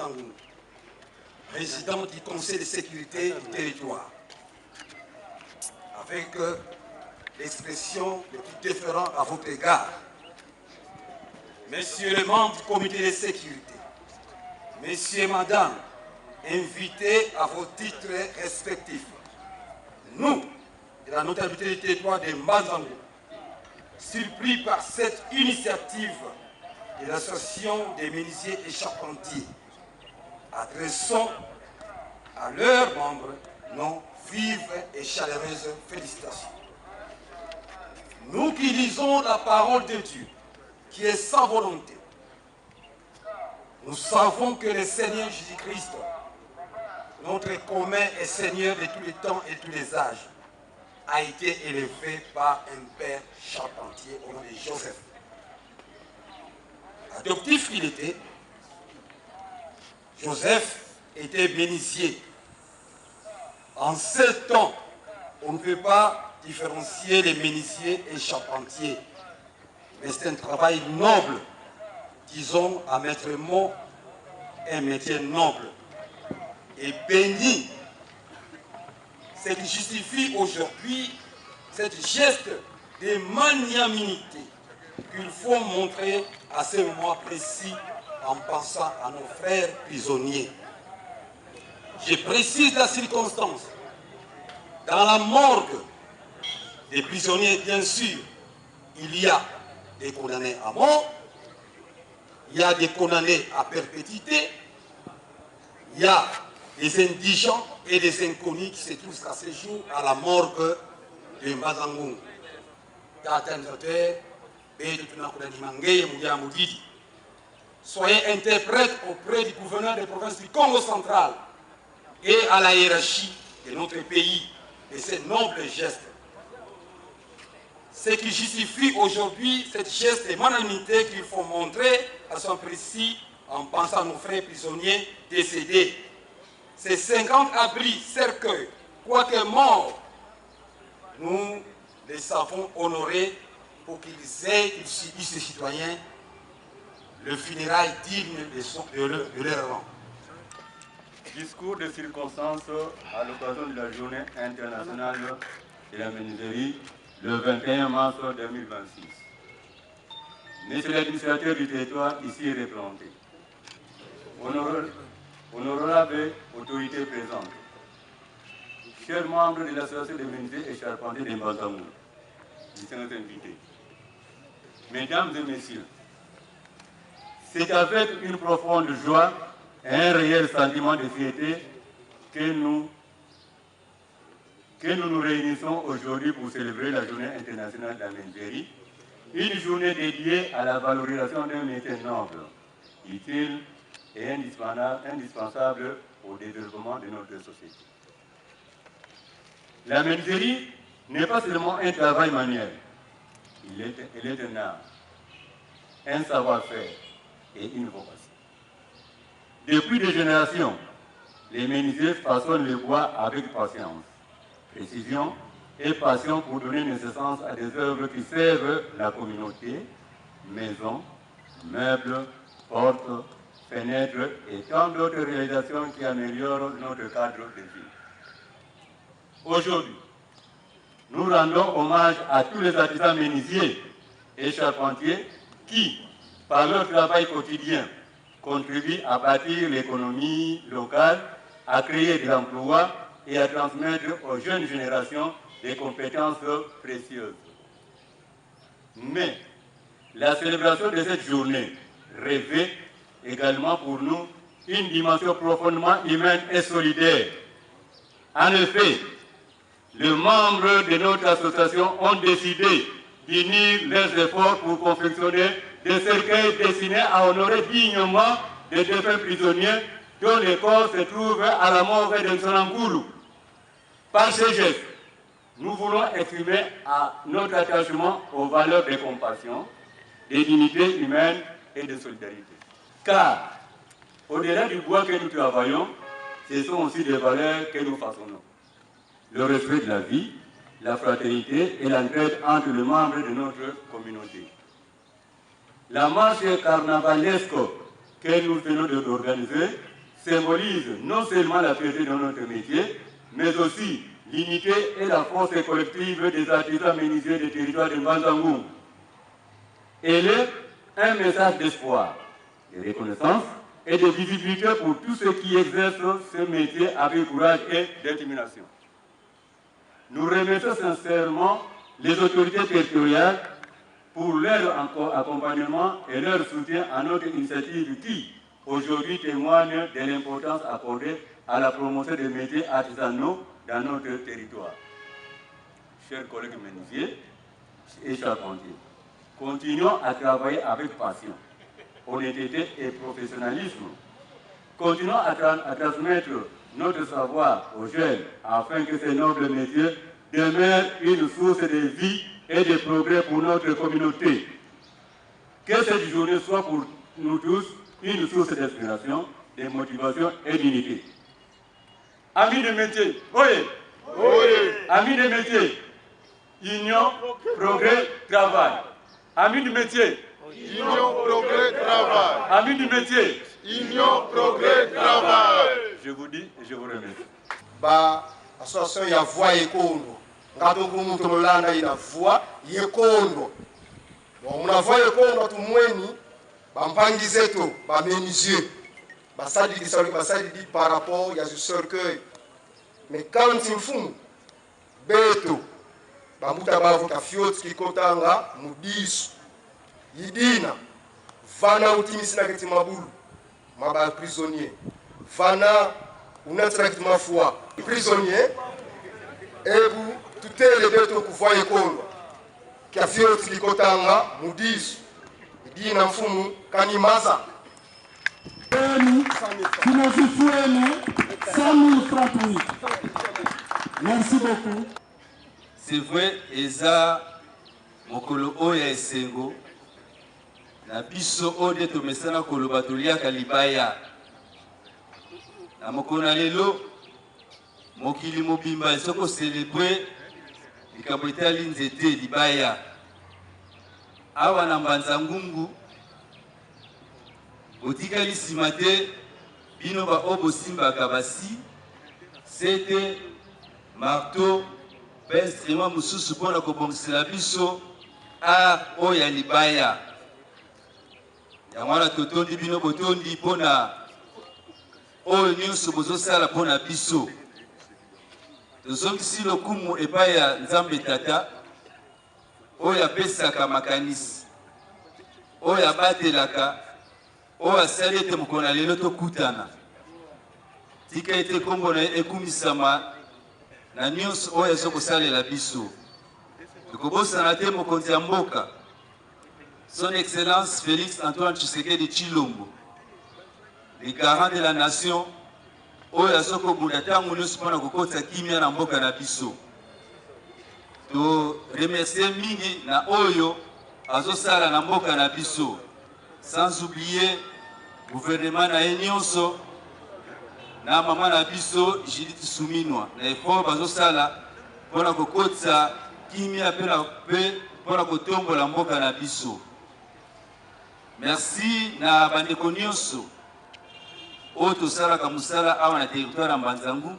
Mbazangoum, président du Conseil de sécurité du territoire, avec l'expression le plus déférent à votre égard, messieurs les membres du comité de sécurité, messieurs et madame, invités à vos titres respectifs, nous, de la notabilité du territoire de Mbazangoum, surpris par cette initiative de l'association des menuisiers et charpentiers, adressons à leurs membres nos vives et chaleureuses félicitations. Nous qui lisons la parole de Dieu, qui est sans volonté, nous savons que le Seigneur Jésus-Christ, notre commun et Seigneur de tous les temps et tous les âges, a été élevé par un père charpentier au nom de Joseph. Adoptif qu'il était, Joseph était menuisier. En ce temps, on ne peut pas différencier les menuisiers et charpentiers, mais c'est un travail noble, disons à maître mot, un métier noble et béni. Ce qui justifie aujourd'hui cette geste de magnanimité qu'il faut montrer à ce moment précis en pensant à nos frères prisonniers. Je précise la circonstance. Dans la morgue des prisonniers, bien sûr, il y a des condamnés à mort, il y a des condamnés à perpétuité, il y a des indigents et des inconnus qui se trouvent à ce jour à la morgue de Mbazangoum. Soyez interprètes auprès du gouverneur des provinces du Congo central et à la hiérarchie de notre pays de ces nobles gestes. Ce qui justifie aujourd'hui cette geste de magnanimité qu'il faut montrer à son précis en pensant à nos frères prisonniers décédés. Ces 50 abris, cercueils, quoique morts, nous les savons honorer pour qu'ils aient, qu'ils subissent ces citoyens, le funérail digne de leur rang. Discours de circonstance à l'occasion de la journée internationale de la menuiserie le 21 mars 2026. Messieurs les administrateurs du territoire ici représentés, honorables autorités présentes, chers membres de l'association des menuisiers et charpentiers de Mbazangoum, distingués invités, mesdames et messieurs, c'est avec une profonde joie et un réel sentiment de fierté que nous nous réunissons aujourd'hui pour célébrer la journée internationale de la menuiserie, une journée dédiée à la valorisation d'un métier noble, utile et indispensable au développement de notre société. La menuiserie n'est pas seulement un travail manuel, elle est un art, un savoir-faire et une vocation. Depuis des générations, les menuisiers façonnent le bois avec patience, précision et passion pour donner naissance à des œuvres qui servent la communauté, maisons, meubles, portes, fenêtres et tant d'autres réalisations qui améliorent notre cadre de vie. Aujourd'hui, nous rendons hommage à tous les artisans menuisiers et charpentiers qui, par leur travail quotidien, contribuent à bâtir l'économie locale, à créer de l'emploi et à transmettre aux jeunes générations des compétences précieuses. Mais la célébration de cette journée revêt également pour nous une dimension profondément humaine et solidaire. En effet, les membres de notre association ont décidé d'unir leurs efforts pour confectionner des cercueils destinés à honorer dignement les défunts prisonniers dont les corps se trouvent à la morgue de Nsonangoulou. Par ce geste, nous voulons exprimer notre attachement aux valeurs de compassion, de dignité humaine et de solidarité. Car, au-delà du bois que nous travaillons, ce sont aussi des valeurs que nous façonnons. Le respect de la vie, la fraternité et l'entraide entre les membres de notre communauté. La marche carnavalesque que nous venons d'organiser symbolise non seulement la fierté de notre métier, mais aussi l'unité et la force collective des artisans menuisiers des territoires de Mbanzangoum. Elle est un message d'espoir, de reconnaissance et de visibilité pour tous ceux qui exercent ce métier avec courage et détermination. Nous remercions sincèrement les autorités territoriales pour leur accompagnement et leur soutien à notre initiative qui, aujourd'hui, témoigne de l'importance accordée à la promotion des métiers artisanaux dans notre territoire. Chers collègues menuisiers et charpentiers, continuons à travailler avec passion, honnêteté et professionnalisme. Continuons à transmettre notre savoir aux jeunes afin que ces nobles métiers demeurent une source de vie et de progrès pour notre communauté. Que cette journée soit pour nous tous une source d'inspiration, de motivation et d'unité. Amis de métier, oui. Amis de métier, union, progrès, travail. Amis du métier, union, progrès, travail. Amis du métier, union, progrès, travail. Je vous dis et je vous remercie. Association ya voix yekondo ngato kumuntu mulanda ina voix yekondo muna voix yekondo tumweni bampangi zetu bamenisier basadi di par rapport ya ce cercueil mais quand il font beto bambuta bavo kafiot kikotanga mudisu yidina vana utimisina keti mabulu maba prisonnier vana unatsana keti mafua prisonnier ebu tutele beto kuvoye kondo kafiot kikotanga mudisu yidina mfumu kanimaza Merci beaucoup. C'est vrai, Eza mokolo oya esengo na biso ode tomesana koloba toliaka libaya na mokolo na lelo mokili mobimba soko célébrer likambo etali nzete libaya awa na Mbanzangungu botikali nsima te bino baoyo bosimbaka basi c'était marteau instrument mususu mpona kobongisela biso art oyo ya libaya yango wana totondi bino botondi mpona oyo nyonso bozosala mpona biso tozongisi lokumu epai ya Nzambe Tata oyo apesaka makanisi oyo abatelaka oyo asali ete mokolo na lelo tokutana tika ete kombo na ye ekumisama na nyonso oyo ezokosalela biso tokobosana te mokonzi ya mboka son excellence Félix Antoine Tshisekedi Tshilombo le garant de la nation oyo azokobunda ntango nyonso mpona kokotisa kimia na mboka na biso to remercie mingi na oyo azosala na mboka na biso sans oublier gouvernement na ye nyonso na mama na biso Judith Suminwa na effort bazosala mpona kokotisa kimia mpe mpona kotombola mboka na biso. Merci na bandeko nyonso oyo tosalaka mosala awa na territoire ya Mbanzangu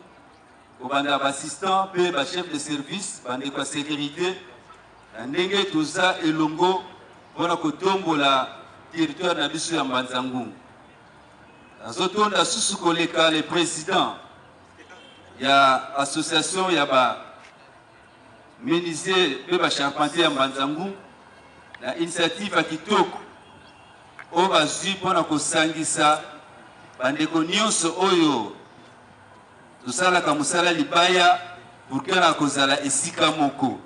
kobanda baassistant mpe bachef de service bandeko ya sécurité na ndenge toza elongo mpona kotombola territoire na biso ya Mbanzangu. Nazotonda susu koleka le président ya association ya ba menuisier pe ba charpentier ya Mbanzangu na initiative ya kitoko oyo bazwi mpona kosangisa bandeko nyonso oyo tosalaka mosala libaya pour que na kozala esika moko.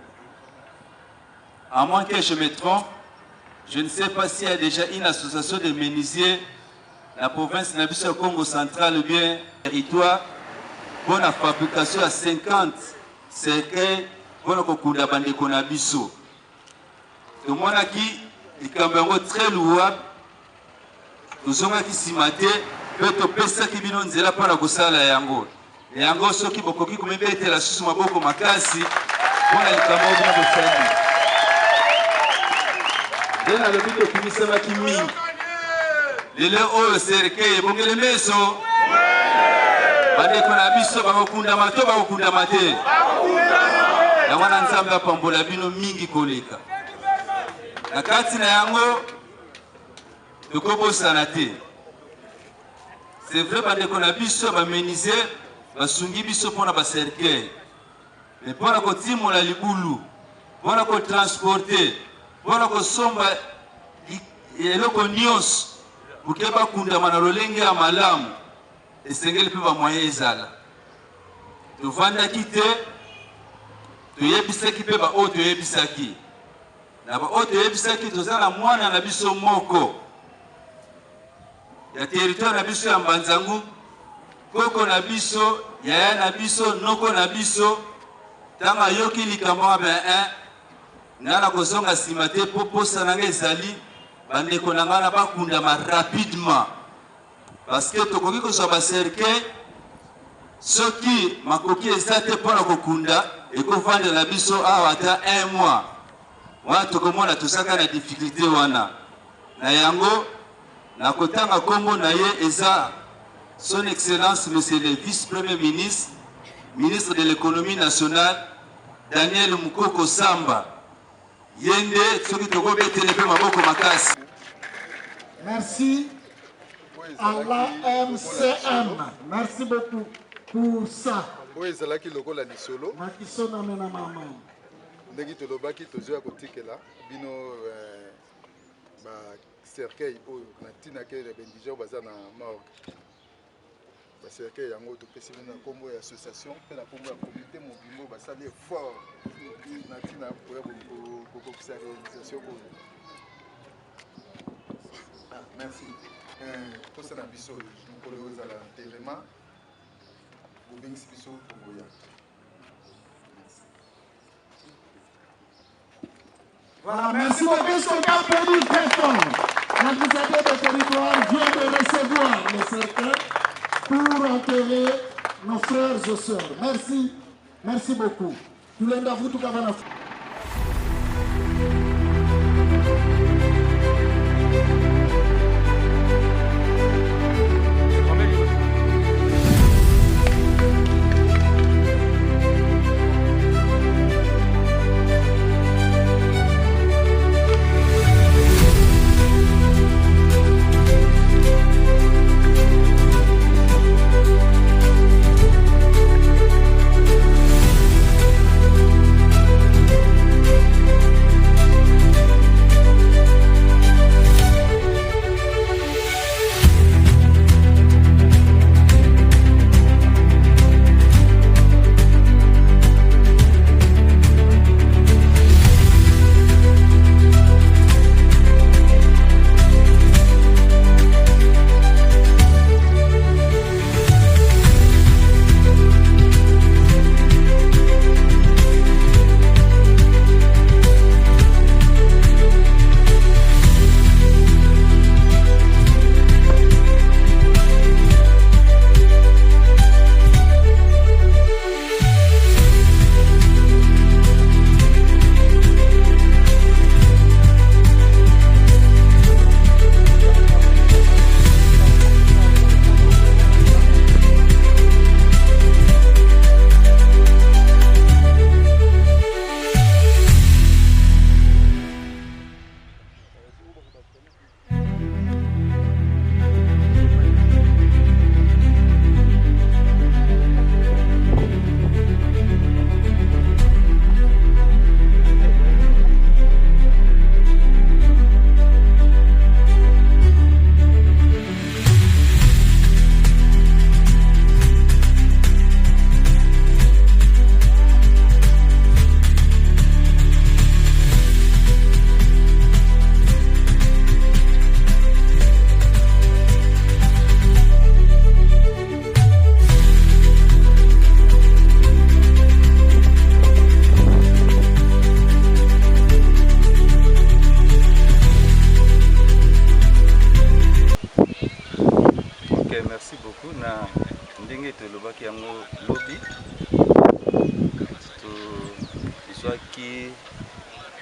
À moins que je me trompe, je ne sais pas s'il y a déjà une association de menuisiers la province de la Congo central ou bien territoire pour la fabrication à 50 cercueils pour le kokunda bandeko na biso. Tout le monde qui est très louable. Nous avons qui s'y maté, peut topesa qui bino nzela pour la kosala yango. Yango soki bokoki kumebete la susu maboko makasi pour la likamo bien bosali. Dena le bito kumisema kimi. Lele oyo cercueil bongele meso. bandeko na biso bakokundama to bakokundama te na wana nzambe apambola bino mingi koleka na kati na yango tokobosana te. C'est vrai bandeko na biso bamenize basungi biso mpona bacercueil mais mpona kotimola libulu mpona kotransporte mpona kosomba eloko nyonso buke bakundama na lolenge ya malamu esengeli mpe bamoyen ezala. Tovandaki te toyebisaki mpe baoyo toyebisaki na baoyo toyebisaki toza na mwana na biso moko ya territoire na biso ya Mbanzangu, koko na biso, yaya na biso, noko na biso. Tanga yoki likambo nana kozonga nsima te po posa nanga ezali bandeko na nga na bakundama rapidement parce que tokoki kozwa bacercueil soki makoki eza te mpona kokunda ekovandela na biso awa ata 1 mois wana tokomona tosaka na difficulté wana na yango na kotanga kombo na ye eza son excellence monsieur le vice-premier ministre, ministre de l'économie nationale Daniel Mukoko Samba yende soki tokobetele pe maboko makasi. Merci à l'AMCM. Merci beaucoup pour ça. Oui, c'est là qu'il y a des solo. Makisona mena mama. Ndegi tolobaki tozoya kotikela bino ba cercueil oyo na tina ke bendijo baza na morgue. Ba cercueil yango topesi bino na kombo ya association pe na kombo ya comité mobimbo basali effort na tina pour kokokisa réalisation oyo. Merci. Tout ça na biso pour le za la enterrement. Bobengisi biso koboya. Voilà, merci beaucoup. Est-ce qu'on a perdu très fort? L'administrateur de territoire vient de recevoir le cercueil pour enterrer nos frères et sœurs. Merci. Merci beaucoup. Tout le monde a vu tout qu'à la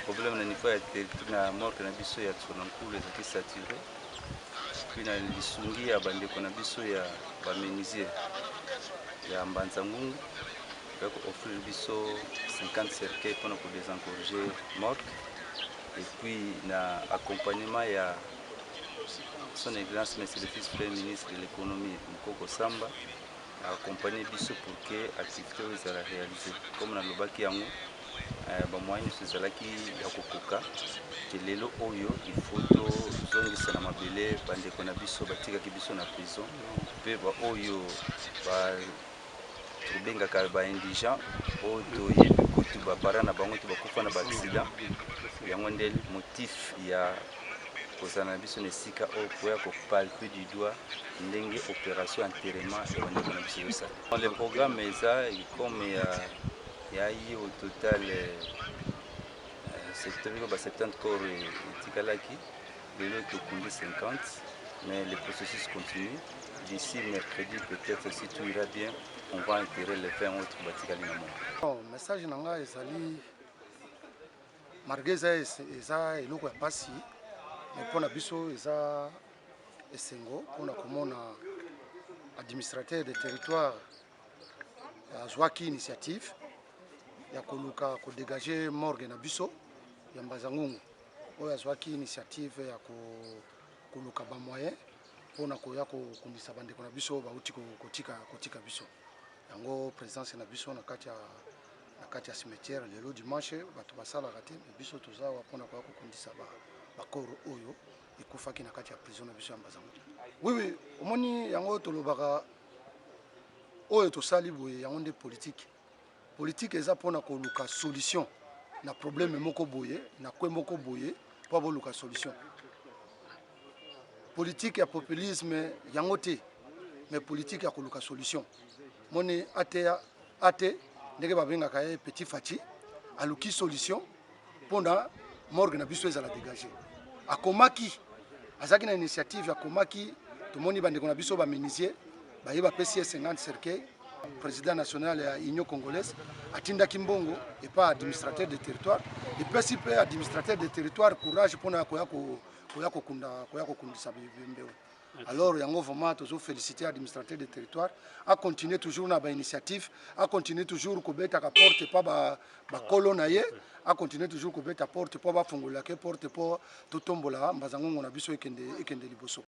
problème na niveau ya territoire na morgue na biso ya Tsonankulu ezaki saturé puis na lisungi ya bandeko na biso ya bamenisier ya Mbanza Ngungu pour offrir biso 50 cercueils pour nous désencourager morgue et puis na accompagnement ya son excellence monsieur le fils premier ministre de l'économie Mukoko Samba a accompagné biso pour que activité soit réalisée comme na lobaki yango ba moyen ezalaki ya kokoka ke lelo oyo il faut tozongisa na mabele bandeko na biso batikaki biso na prison mpe ba oyo tobengaka baindigent oyo toyebi kutu bapara na bango to bakufa na baaccident yango nde motif ya kozala na biso na esika oyo koya kopalpe du doigt ndenge opération enterrement ya bandeko na biso yosala. Le programme eza comme ya ye au total secteur ba 70 corps etikalaki lelo tokundi 50 mais le processus continue. D'ici mercredi peut-être si tout ira bien on va enterrer les 20 autres batikali na monde. Message nanga ezali margeza eza eloko ya pasi mpona biso eza esengo mpona komona administrateur de territoire azwaki initiative ya koluka kodégager morgue na biso ya Mbanza Ngungu oyo azwaki initiative ya koluka bamoyen mpona koya kokundisa bandeko na biso bauti kotika biso yango présence na biso na kati ya cimetière lelo dimanche bato basalaka te biso tozawa mpona koya kokundisa bakoro oyo ekufaki na kati ya prison na biso ya Mbanza Ngungu. Oui, omoni yango tolobaka oyo tosali boye yango nde politique eza mpona koluka solution na problème moko boye na kwe moko boye mpo boluka solution. Politique ya populisme yango te mais politique ya koluka solution. Moni ate ndenge babengaka ye Petit Fachi aluki solution mpona morgue na biso ezala dégager. Akomaki azaki na initiative akomaki tomoni bandeko na biso bamenisier baye bapesi 50 cercueils. Président national ya Union Congolaise atindaki mbongo et pas administrateur de territoire et pesi pe administrateur de territoire courage mpona koya kokundisa bembeo. Alors yango vraiment tozo féliciter administrateur de territoire a continuer toujours na ba initiative a continuer toujours kobeta ka porte pa ba kolona ye a continuer toujours kobeta porte pa ba fongola ke porte po totombola Mbanza Ngungu na biso ekende liboso.